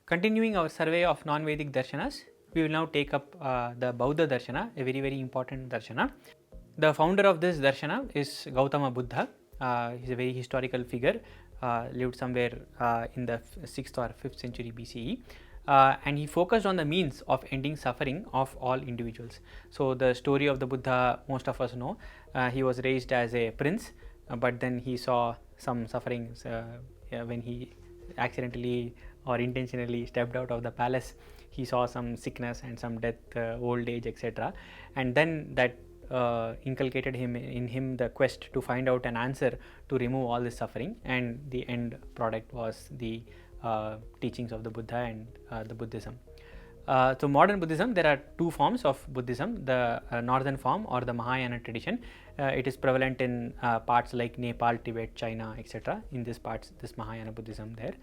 Continuing our survey of non-Vedic darshanas, we will now take up the Bauddha darshana, a very important darshana. The founder of this darshana is Gautama Buddha. He is a very historical figure, lived somewhere in the 6th or 5th century BCE. And he focused on the means of ending suffering of all individuals. So, the story of the Buddha most of us know. He was raised as a prince, but then he saw some sufferings when he accidentally or intentionally stepped out of the palace. He saw some sickness and some death, old age, etc. And then that inculcated in him the quest to find out an answer to remove all this suffering, and the end product was the teachings of the Buddha and the Buddhism. So, modern Buddhism, there are two forms of Buddhism, the northern form or the Mahayana tradition. It is prevalent in parts like Nepal, Tibet, China, etc. In these parts, this Mahayana Buddhism there.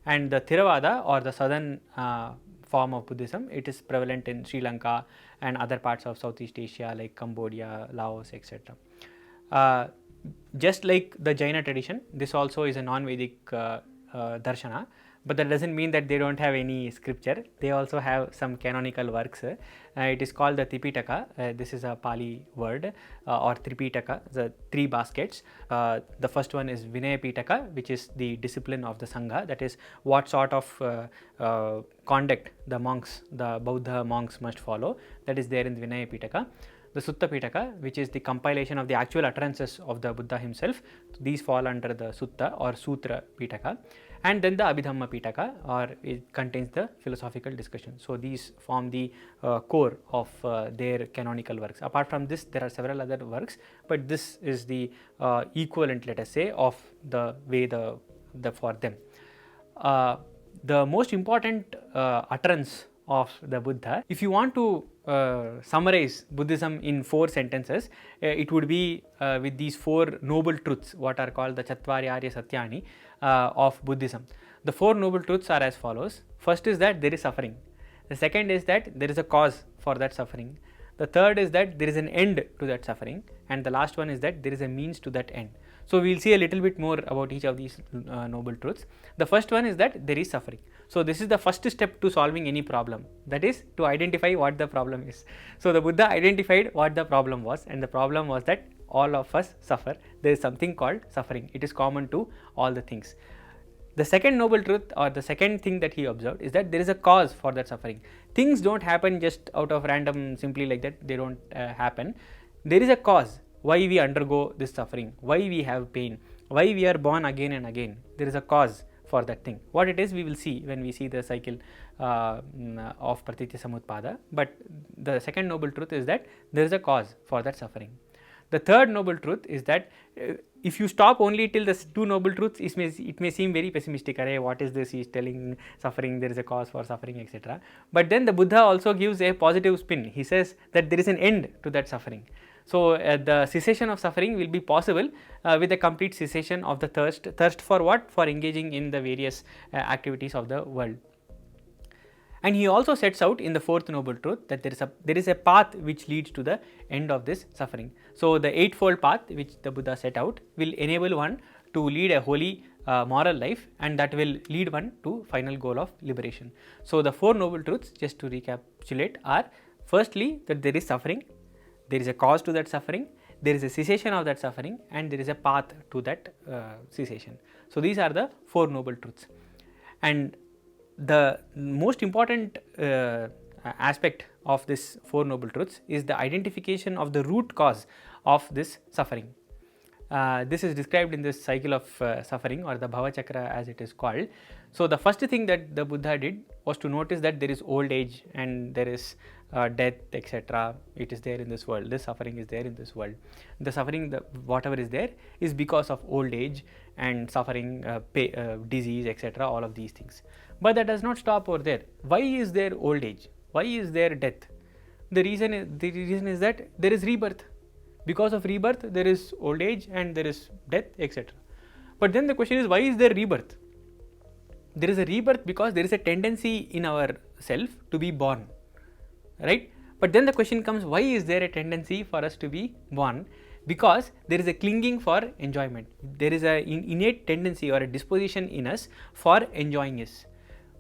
And the Theravada or the southern form of Buddhism, it is prevalent in Sri Lanka and other parts of Southeast Asia like Cambodia, Laos, etc. Just like the Jaina tradition, this also is a non-Vedic darshana, but that does not mean that they do not have any scripture. They also have some canonical works. It is called the Tripitaka. This is a Pali word, or Tripitaka, the three baskets. The first one is Vinaya Pitaka, which is the discipline of the Sangha, that is what sort of conduct the monks, the Bauddha monks must follow, that is there in the Vinaya Pitaka. The Sutta Pitaka, which is the compilation of the actual utterances of the Buddha himself, these fall under the Sutta or Sutra Pitaka. And then the Abhidhamma Pitaka, or it contains the philosophical discussion. So, these form the core of their canonical works. Apart from this, there are several other works, but this is the equivalent, let us say, of the Veda for them. The most important utterance of the Buddha, if you want to summarize Buddhism in 4 sentences, it would be with these 4 noble truths, what are called the Chatvari Arya Satyani of Buddhism. The 4 noble truths are as follows. First is that there is suffering. The second is that there is a cause for that suffering. The third is that there is an end to that suffering, and the last one is that there is a means to that end. So, we will see a little bit more about each of these noble truths. The first one is that there is suffering. So, this is the first step to solving any problem, that is to identify what the problem is. So, the Buddha identified what the problem was, and the problem was that all of us suffer. There is something called suffering. It is common to all the things. The second noble truth, or the second thing that he observed, is that there is a cause for that suffering. Things do not happen just out of random, simply like that, they do not happen. There is a cause why we undergo this suffering, why we have pain, why we are born again and again. There is a cause for that thing. What it is, we will see when we see the cycle of Pratitya Samutpada. But the second noble truth is that there is a cause for that suffering. The third noble truth is that if you stop only till the 2 noble truths, it may seem very pessimistic. Array, what is this? He is telling suffering, there is a cause for suffering, etc. But then the Buddha also gives a positive spin. He says that there is an end to that suffering. So, the cessation of suffering will be possible with a complete cessation of the thirst. Thirst for what? For engaging in the various activities of the world. And he also sets out in the 4th noble truth that there is a path which leads to the end of this suffering. So, the 8-fold path which the Buddha set out will enable one to lead a holy moral life, and that will lead one to final goal of liberation. So, the 4 noble truths, just to recapitulate, are firstly that there is suffering, there is a cause to that suffering, there is a cessation of that suffering, and there is a path to that cessation. So, these are the 4 noble truths. And the most important aspect of this 4 noble truths is the identification of the root cause of this suffering. This is described in this cycle of suffering, or the Bhava Chakra as it is called. So, the first thing that the Buddha did was to notice that there is old age and there is death, etc. It is there in this world. This suffering is there in this world. The suffering, whatever is there, is because of old age and suffering, disease, etc. All of these things. But that does not stop over there. Why is there old age? Why is there death? The reason is that there is rebirth. Because of rebirth, there is old age and there is death, etc. But then the question is, why is there rebirth? There is a rebirth because there is a tendency in our self to be born, right? But then the question comes, why is there a tendency for us to be born? Because there is a clinging for enjoyment. There is an innate tendency or a disposition in us for enjoying this.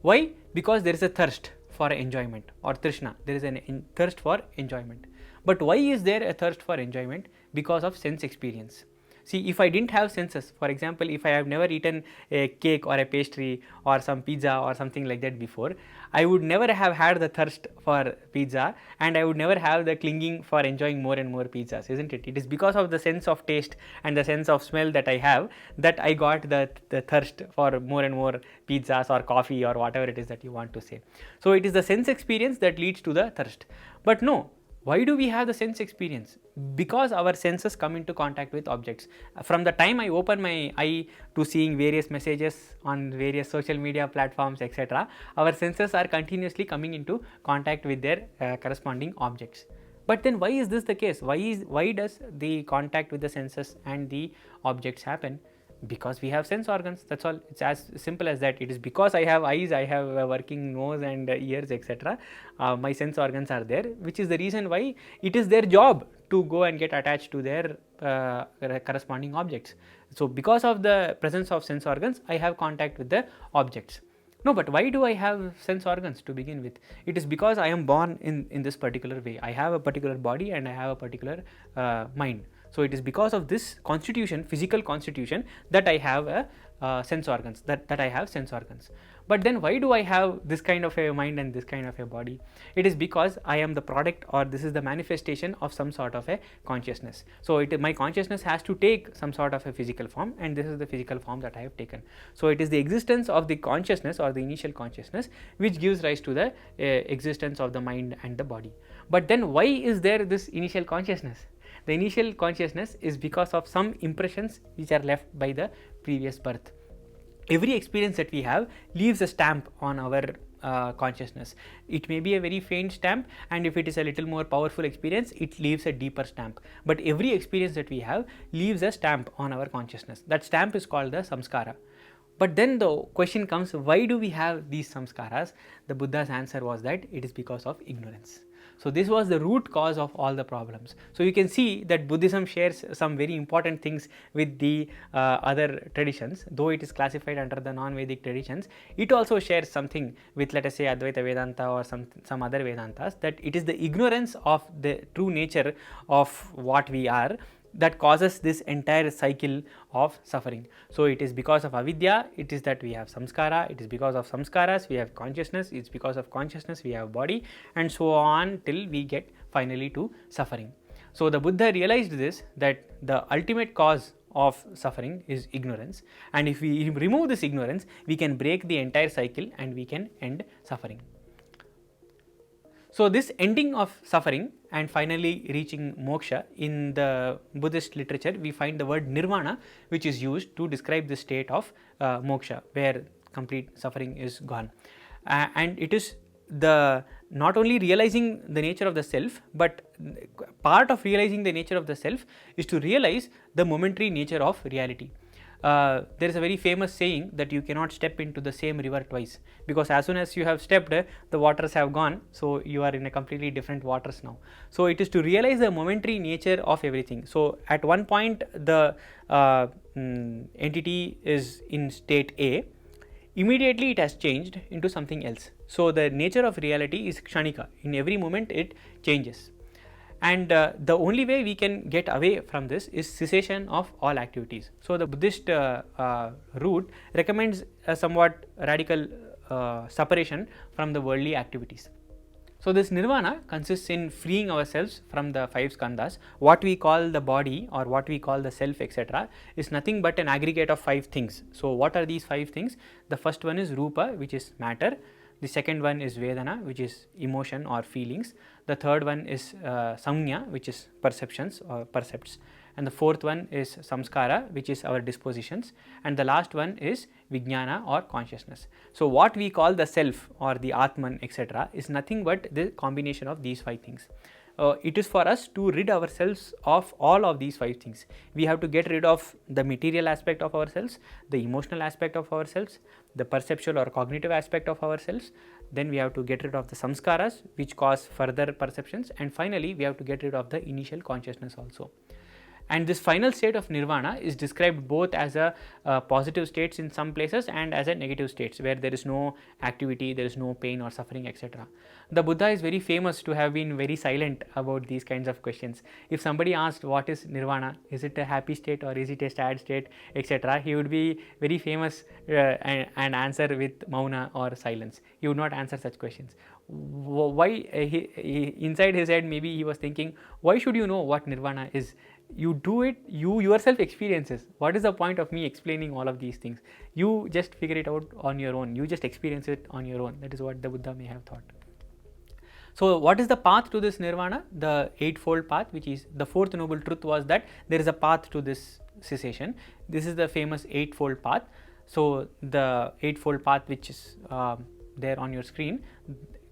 Why? Because there is a thirst for enjoyment, or trishna, there is a thirst for enjoyment. But why is there a thirst for enjoyment? Because of sense experience. See, if I didn't have senses, for example, if I have never eaten a cake or a pastry or some pizza or something like that before, I would never have had the thirst for pizza, and I would never have the clinging for enjoying more and more pizzas, isn't it? It is because of the sense of taste and the sense of smell that I have that I got the thirst for more and more pizzas or coffee or whatever it is that you want to say. So it is the sense experience that leads to the thirst. But no, why do we have the sense experience? Because our senses come into contact with objects. From the time I open my eye to seeing various messages on various social media platforms, etc., our senses are continuously coming into contact with their corresponding objects. But then why is this the case? Why does the contact with the senses and the objects happen? Because we have sense organs, that's all. It's as simple as that. It is because I have eyes, I have a working nose and ears, etc. My sense organs are there, which is the reason why it is their job to go and get attached to their corresponding objects. So because of the presence of sense organs, I have contact with the objects. No, but why do I have sense organs to begin with? It is because I am born in this particular way. I have a particular body and I have a particular mind. So it is because of this constitution, physical constitution, that I have sense organs, that I have sense organs. But then why do I have this kind of a mind and this kind of a body? It is because I am the product, or this is the manifestation of some sort of a consciousness. So my consciousness has to take some sort of a physical form, and this is the physical form that I have taken. So it is the existence of the consciousness, or the initial consciousness, which gives rise to the existence of the mind and the body. But then why is there this initial consciousness? The initial consciousness is because of some impressions which are left by the previous birth. Every experience that we have leaves a stamp on our consciousness. It may be a very faint stamp, and if it is a little more powerful experience, it leaves a deeper stamp. But every experience that we have leaves a stamp on our consciousness. That stamp is called the samskara. But then the question comes, why do we have these samskaras? The Buddha's answer was that it is because of ignorance. So this was the root cause of all the problems. So you can see that Buddhism shares some very important things with the other traditions. Though it is classified under the non-Vedic traditions, it also shares something with, let us say, Advaita Vedanta or some other Vedantas, that it is the ignorance of the true nature of what we are that causes this entire cycle of suffering. So it is because of avidya, it is that we have samskara, it is because of samskaras we have consciousness, it's because of consciousness we have body, and so on till we get finally to suffering. So the Buddha realized this, that the ultimate cause of suffering is ignorance, and if we remove this ignorance, we can break the entire cycle and we can end suffering. So this ending of suffering and finally reaching moksha, in the Buddhist literature we find the word nirvana, which is used to describe the state of moksha, where complete suffering is gone. And it is the not only realizing the nature of the self, but part of realizing the nature of the self is to realize the momentary nature of reality. There is a very famous saying that you cannot step into the same river twice, because as soon as you have stepped, the waters have gone, so you are in a completely different waters now. So it is to realize the momentary nature of everything. So at one point the entity is in state A, immediately it has changed into something else. So the nature of reality is kshanika, in every moment it changes. And the only way we can get away from this is cessation of all activities. So the Buddhist route recommends a somewhat radical separation from the worldly activities. So this nirvana consists in freeing ourselves from the 5 skandhas. What we call the body or what we call the self, etc., is nothing but an aggregate of 5 things. So what are these 5 things? The first one is rupa, which is matter. The second one is vedana, which is emotion or feelings. The third one is samnya, which is perceptions or percepts. And the fourth one is samskara, which is our dispositions. And the last one is vijnana or consciousness. So what we call the self or the atman, etc., is nothing but the combination of these 5 things. It is for us to rid ourselves of all of these 5 things. We have to get rid of the material aspect of ourselves, the emotional aspect of ourselves, the perceptual or cognitive aspect of ourselves. Then we have to get rid of the samskaras, which cause further perceptions, and finally we have to get rid of the initial consciousness also. And this final state of nirvana is described both as a positive states in some places and as a negative states where there is no activity, there is no pain or suffering, etc. The Buddha is very famous to have been very silent about these kinds of questions. If somebody asked what is nirvana, is it a happy state or is it a sad state, etc., he would be very famous and answer with mauna or silence. He would not answer such questions. Why? Inside his head maybe he was thinking, why should you know what nirvana is? You do it, you yourself experiences. What is the point of me explaining all of these things? You just figure it out on your own, you just experience it on your own. That is what the Buddha may have thought. So what is the path to this nirvana? The eightfold path, which is the fourth noble truth, was that there is a path to this cessation. This is the famous eightfold path. So the eightfold path, which is there on your screen,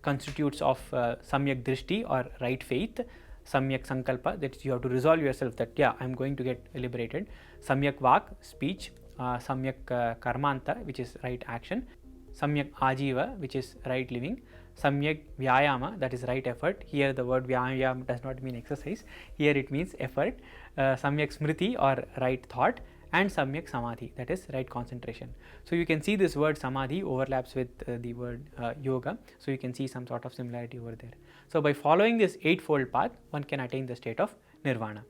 constitutes of samyak drishti or right faith, samyak sankalpa, that you have to resolve yourself that yeah, I am going to get liberated, samyak vak, speech, samyak karmanta, which is right action, samyak ajiva, which is right living, samyak vyayama, that is right effort. Here the word vyayama does not mean exercise, here it means effort, samyak smriti or right thought, and samyak samadhi, that is right concentration. So you can see this word samadhi overlaps with the word yoga, so you can see some sort of similarity over there. So by following this eightfold path, one can attain the state of nirvana.